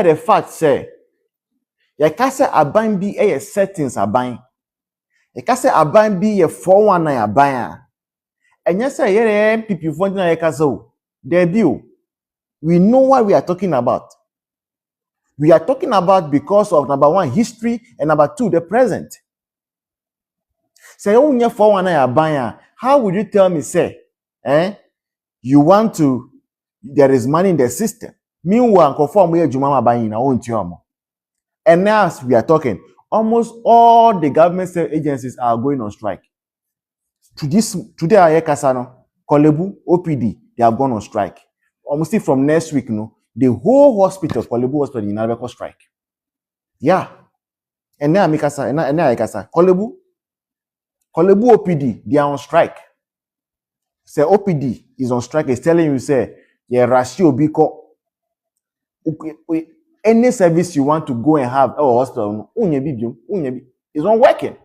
the fact say ye ka say aban bi settings aban. Ye ka say aban bi ye 419 aban a. Enye say ye MPP fund na ye ka say o. Debut. We know what we are talking about. We are talking about because of number one, history, and number two, the present. Say, oh, yeah, 419 aban. How would you tell me, say, you want to, there is money in the system. Meanwhile, conform with Jumama buying our own tiamo. And now, as we are talking, almost all the government agencies are going on strike. Today, Ayɛka, Korle Bu, OPD, they have gone on strike. Almost from next week, the whole hospital, Korle Bu hospital, in Ayɛka strike. Yeah. And now, Ayɛka, Korle Bu OPD, they are on strike. Say OPD is on strike. It's telling you, say, yeah, ratio because any service you want to go and have hospital, it's not working.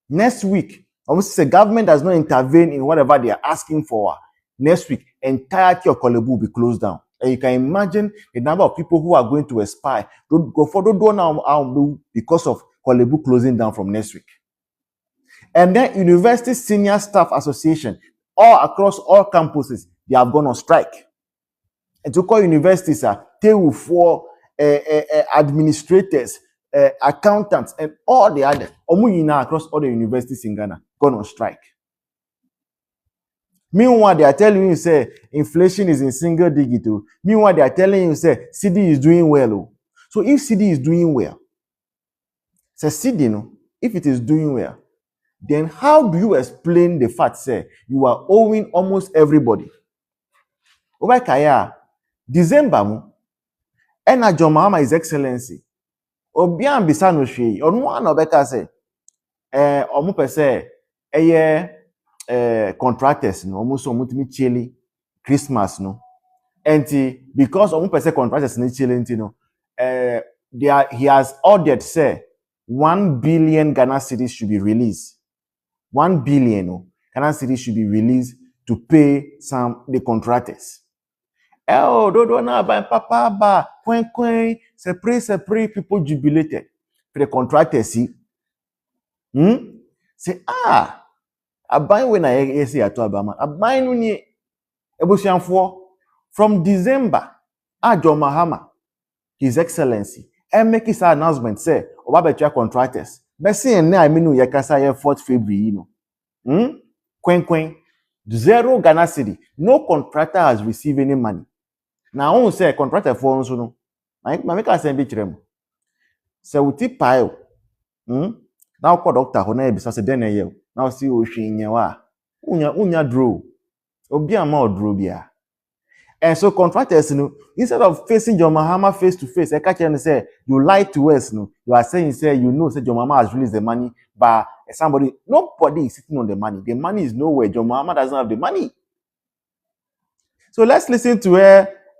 Next week, almost the government does not intervene in whatever they are asking for. Next week, entirety of Korle Bu will be closed down. And you can imagine the number of people who are going to aspire to go for the now because of Korle Bu closing down from next week. And then University Senior Staff Association, all across all campuses, they have gone on strike. And to call universities table for administrators, accountants, and all the others, across all the universities in Ghana, gone on strike. Meanwhile, they are telling you, say, inflation is in single digit. Meanwhile, they are telling you, say, CD is doing well. So if CD is doing well, say CD, if it is doing well, then how do you explain the fact, say, you are owing almost everybody? Over Kaya, December, and Mahama, His Excellency, Obian Bisano Shi, or one of Beka say, Omupe say, contractors, almost chili Christmas, and because Omupe say contractors in Chile, he has ordered, say, 1 billion Ghana cedis should be released. 1 billion Ghana cedis should be released to pay the contractors. Do na ba papa ba quen separate people jubilated for the contractors see. Say aban when I say ato abama aban no ni ebusianfo from December Mahama, His Excellency, and make his announcement say obabetua contractors. But see na I mean yakasa 4th February quen 0 Ghana cedi. No contractor has received any money. Now I say contractor for also no. I make us send it to say we pile. Now call doctor ho na e bisa say den e now see o hwe wa. Unya draw. Obi ama draw bia. And so contractors instead of facing John Mahama face to face, I catch and say you lied to us you are saying say say John Mahama has released the money, but nobody is sitting on the money. The money is nowhere. John Mahama doesn't have the money. So let's listen to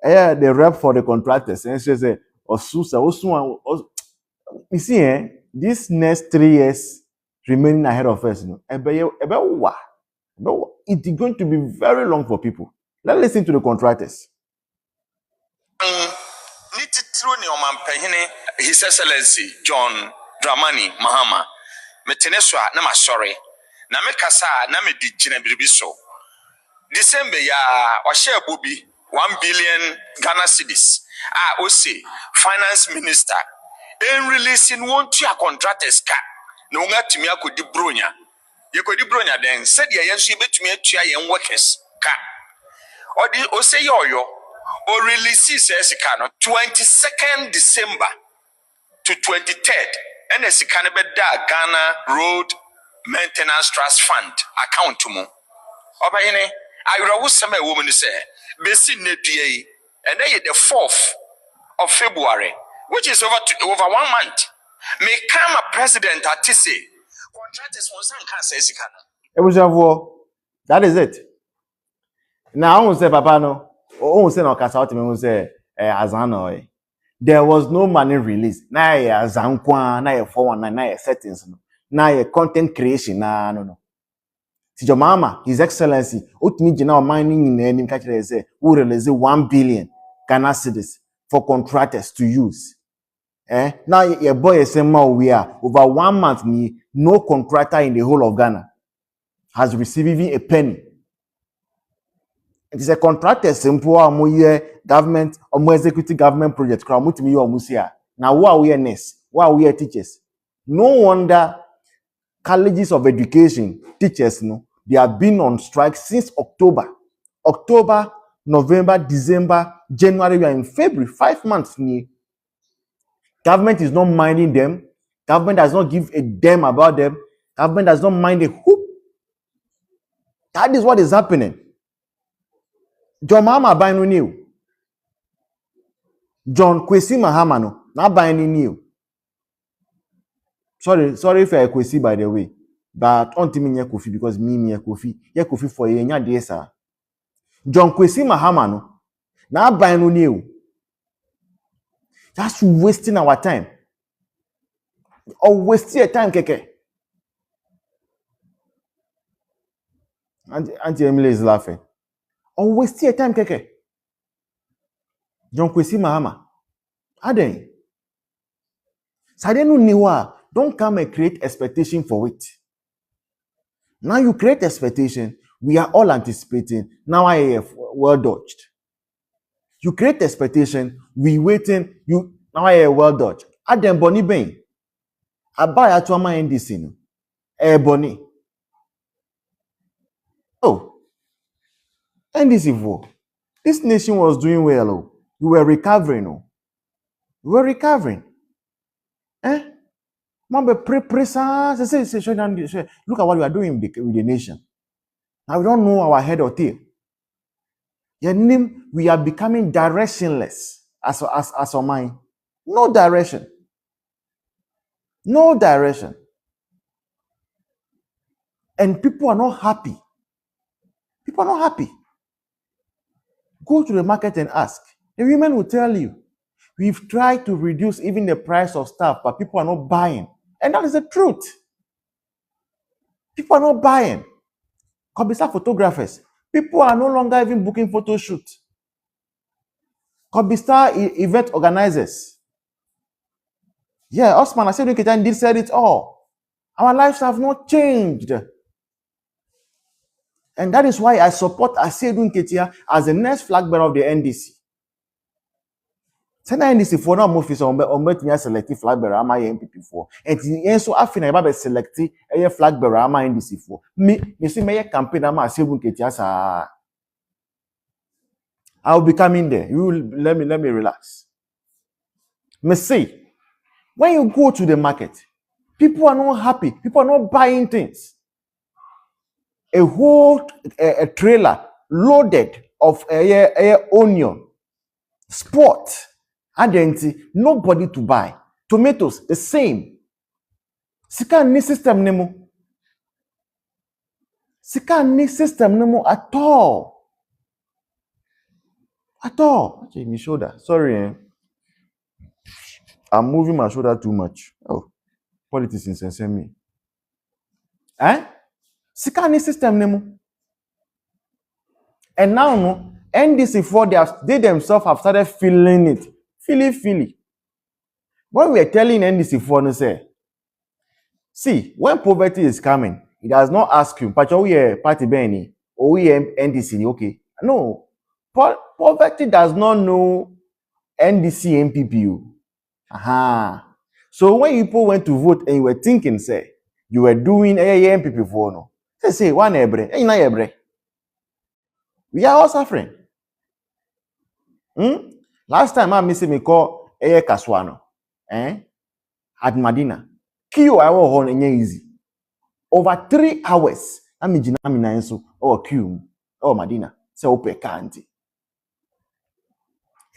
the rep for the contractors. And she say, you see, this next 3 years remaining ahead of us, it's going to be very long for people. Let's listen to the contractors. His Excellency John Dramani Mahama, Meteneswa na masori, na mekasa na me di jinabribiso. December ya washe bubi 1 billion Ghana cedis. Ose finance minister in releasing one to your contractors ka no nga timi akodi bronya. Ye kodi bronya den said ye yensu betumi atua yen workers ka. Odi ose yoyo o release says ka no 22nd December to 23rd and the sika be da Ghana Road Maintenance Trust Fund account mu. Obayene I was some woman say, Bessie Nedie, and they the 4th of February, which is over 1 month. May come a president at Tisse. Contractors on some cancer. That is it. Now, I won't say, Papa, no, or say, no, Casauti, say, Azano. There was no money released. Now, Zankwa, now, 419, now, settings, now, content creation, no. Your mama, His Excellency, Utmi General mining in the catcher say, who release 1 billion Ghana cedis for contractors to use. Now your boy is saying we are over 1 month, no contractor in the whole of Ghana has received even a penny. It is a contractor simple government or executive government project. Now who are we nurse? Who are we teachers? No wonder colleges of education teachers they have been on strike since October, November, December, January. We are in February. 5 months. Government is not minding them. Government does not give a damn about them. Government does not mind a hoop. That is what is happening. John Mahama buying no new. John Kwesi Mahama no not buying any new. Sorry if I Kwesi by the way, but on me nye Kofi because me Kofi. Ye Kofi for ye nya dey sir. John Kwesi Mahama no not buying no new. That's wasting our time. Or wasting your time, keke. Auntie Emily is laughing. Or wasting your time, keke. John Kwesi Mahama. Aden. Sadenu niwa. Don't come and create expectation for it. Now you create expectation. We are all anticipating. Now I have well dodged. You create expectation. We waiting. You now I have well dodged. Aden boni ben. Abaya to ama NDC no. Boni. Oh. NDC for. This nation was doing well. Oh. We were recovering. Oh. We were recovering. Look at what we are doing with the nation. Now we don't know our head or tail. We are becoming directionless as our mind. No direction. No direction. And people are not happy. People are not happy. Go to the market and ask. The women will tell you, we've tried to reduce even the price of stuff, but people are not buying. And that is the truth. People are not buying. Kobisa photographers. People are no longer even booking photo shoot. Kobisa event organizers. Yeah, Osman, I said we did said it all. Our lives have not changed. And that is why I support Asedun Ketia as the next flag bearer of the NDC. Send NDC for now move is on me selective flag bearer am MPP for. And so after I be selective a flag bearer am NDC for. Me see me campaign am Asedun Ketia sa. I will be coming there. You will let me relax. Me see, when you go to the market, people are not happy. People are not buying things. A whole trailer loaded of onion, sport, identity, nobody to buy. Tomatoes, the same. Sika ni system nemo. Sika ni system nemo at all. At all. Okay, my shoulder. Sorry. I'm moving my shoulder too much. Oh, politics insensate me. Sika ni system nemo. And now no NDC they themselves have started feeling it. Feely. When we are telling NDC no say, see, when poverty is coming, it does not ask you, but we are party Benny or we are NDC, okay? No. Poverty does not know NDC MPP. Aha. So when people went to vote and you were thinking, say, you were doing MPP for no. They say, one ebre. We are all suffering. Last time I missed me call Ayɛka Swano. At Madina. Queue I was on easy. Over 3 hours. I'm in Jinamina or queue or Madina. So open can't.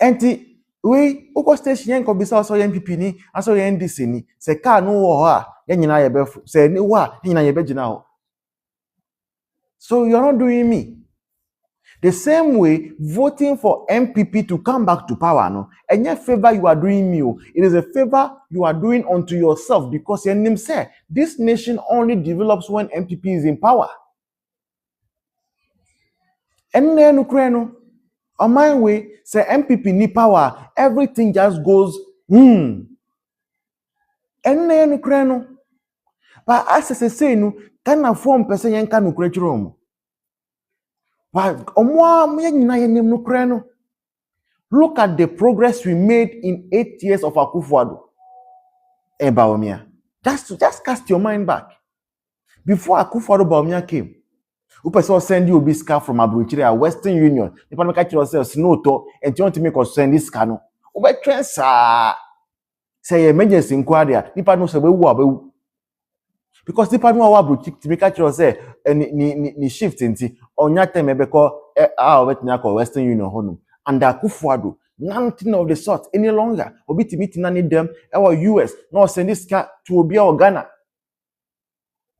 Enti we oko station ko bisa so MPP ni aso NDC ni se car no wo ha ye nyina ye be se ni wa nyina ye be gina ho. So you're not doing me. The same way, voting for MPP to come back to power, no, and your favor you are doing me, it is a favor you are doing unto yourself because your name said this nation only develops when MPP is in power. And then Ukraine, On my way, say MPP need power, everything just goes, And then you cry no. But as I say, no, can a form person yen can create room. But no. Look at the progress we made in 8 years of Akufo-Addo. Baumia. Just cast your mind back. Before Akufo-Addo Baumia came, who person send you a scar from Abuchiri, Western Union. The person catch yourself snow to and you want to make us send this canoe. Ube trensa. Say emergency inquiry. Nipa no say we wu. Because the person who Abuchiri to make catch yourself ni shift into onya time ebe ko Western Union hono. And Akufo-Addo, nothing of the sort any longer. Obi to meet nani them our US no send this car to Obi or Ghana.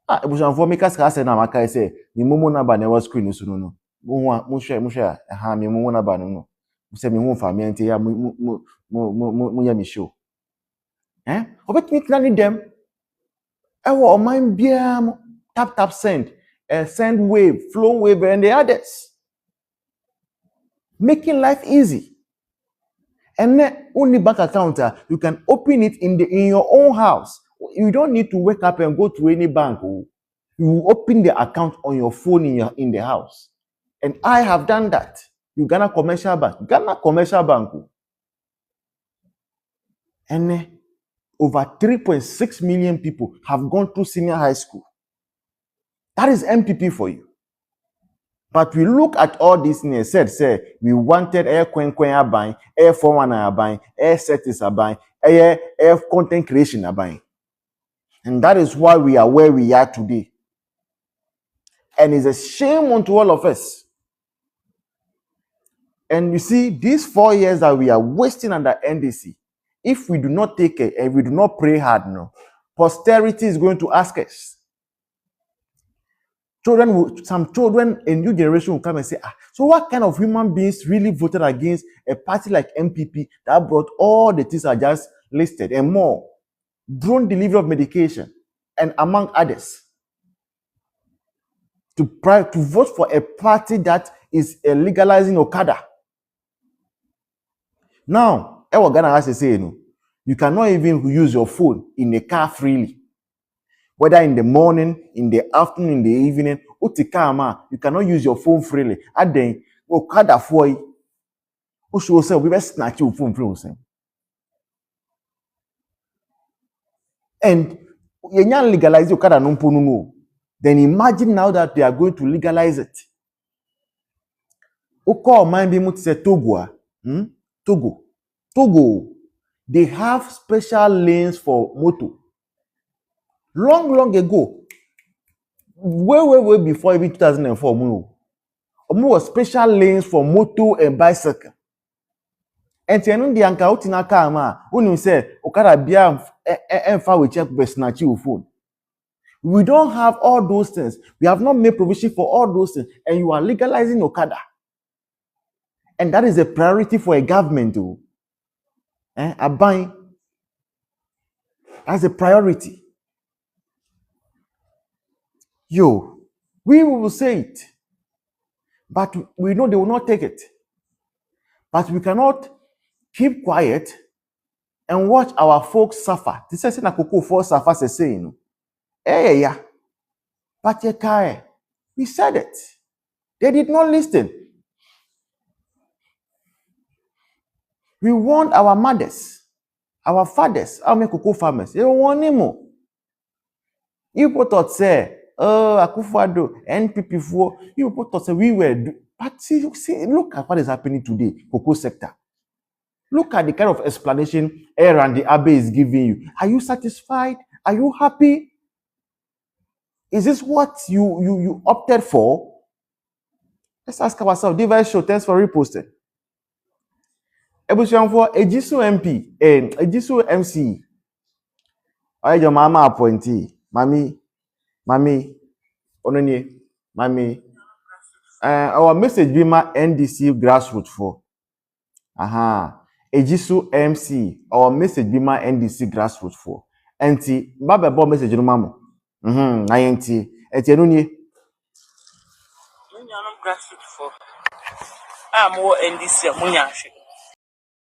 Ebusan for make us say na maka say ni mumu na ba na was screen so no. Mo share mi mumu na ba no. Say mi hu fa mi ante ya mo ya mi show. Obi to meet nani them our mind bia tap send send wave, flow wave and the others. Making life easy. And then only bank account, you can open it in your own house. You don't need to wake up and go to any bank. You open the account on your phone in the house. And I have done that. Ghana Commercial Bank. And then over 3.6 million people have gone through senior high school. That is MPP for you. But we look at all these things, say we wanted air Kwen buying, air 419 buying, air settings buying, air content creation buying. And that is why we are where we are today. And it's a shame unto all of us. And you see, these 4 years that we are wasting under NDC, if we do not take it and we do not pray hard, no, posterity is going to ask us. Some children, a new generation will come and say, so what kind of human beings really voted against a party like MPP that brought all the things I just listed and more? Drone delivery of medication, and among others. To vote for a party that is legalizing Okada. Now, Ghana has to say, you cannot even use your phone in a car freely. Whether in the morning, in the afternoon, in the evening, you cannot use your phone freely. And then, Okada for you, we will snatch your phone from you. And you can't legalize Okada no. Then imagine now that they are going to legalize it. Oko mind be much say Togo. Togo. They have special lanes for motor. Long ago. Way before even 2004. Was special lanes for motor and bicycle. And the anka utina car when say Okada bia enfa we check be snatch your phone. We don't have all those things. We have not made provision for all those things, and you are legalizing Okada. And that is a priority for a government too. A buying as a priority. We will say it, but we know they will not take it. But we cannot keep quiet and watch our folks suffer. This is not Koko for suffer saying. Yeah. But we said it. They did not listen. We want our mothers, our fathers, our cocoa farmers. They don't want anymore. You thought say, Akufo-Addo, NPP for you thought say we were. But see, look at what is happening today, cocoa sector. Look at the kind of explanation Aaron the Abbey is giving you. Are you satisfied? Are you happy? Is this what you opted for? Let's ask ourselves. Device show. Thanks for reposting. Ebusian for Ejisu MP and Ejisu MC. Why your mama appointee? Mami, Ononye, Mami. Our message be my NDC grassroots for. Ejisu MC. Our message be my NDC grassroots for. Enti, Baba bo message no mamo. Na enti. Enti enunye. Grassroots for. a mo NDC a mo nya ahwe